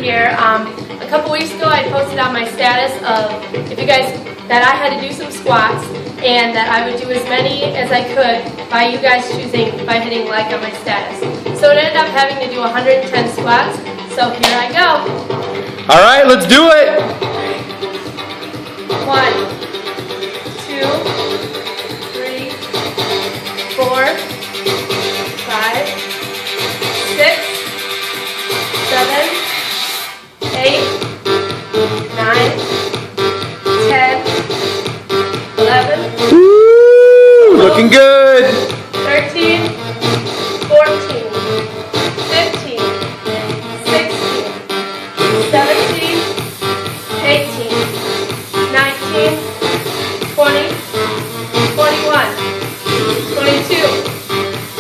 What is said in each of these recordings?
here. A couple weeks ago I posted on my status of that I had to do some squats and that I would do as many as I could by you guys choosing by hitting like on my status. So it ended up having to do 110 squats, so here I go. Alright, let's do it! 1, 2, 3, 4, 5, 6, 7, 8, 9, 10, 11, Woo! Looking good! 13, 14, 15, 16, 17, 18, 19, 20, 21, 22,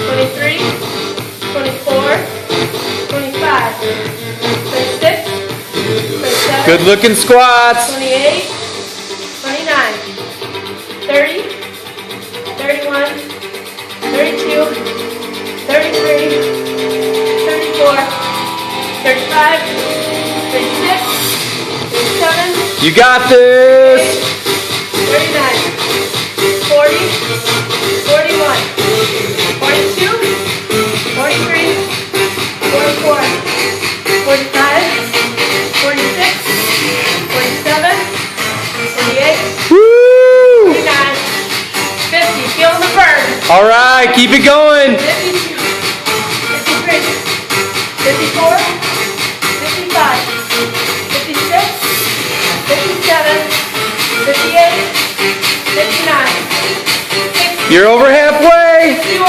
23, 24, 25, 26, 27, Good looking squats! 28, 29, 30, 31, 32, 33, 34, 35, 36, 37, You got this! 39, 40, 41, 42, 43, 44, 45, 46, 47, 48, Woo! 49, 50. Feeling the burn. Alright, keep it going! 52, 53, 54, 55, 56, 57, 58, 59, 60, You're over halfway! 61,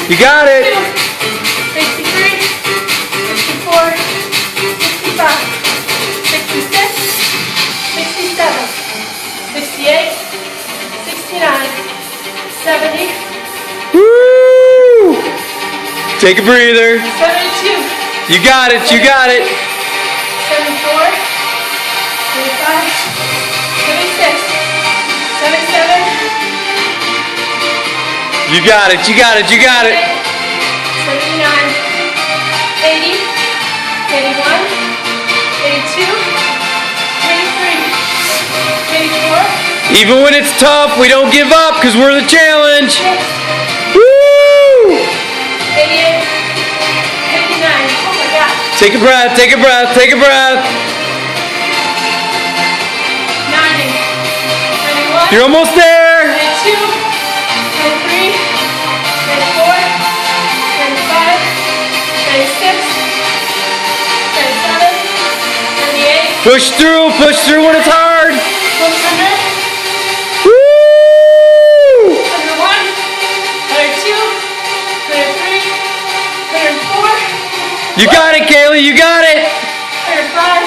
You got it! 63, 64, 65, 66, 67, 68, 69, 70, Woo! Take a breather. 72, You got it, you got it! 74, 75, 76, 77, You got it, you got it, you got it! 79, 80, 81, 82, 83, 84, Even when it's tough, we don't give up because we're the challenge! 86, Woo! 88, 89. Oh my God. Take a breath, take a breath, take a breath! 90, 91, You're almost there! 92, 93, 94, 95, 96, 97, 98, Push through when it's hard! 100, Woo! 101, 102, 103, 104, You got it, Kaylee, you got it! 105,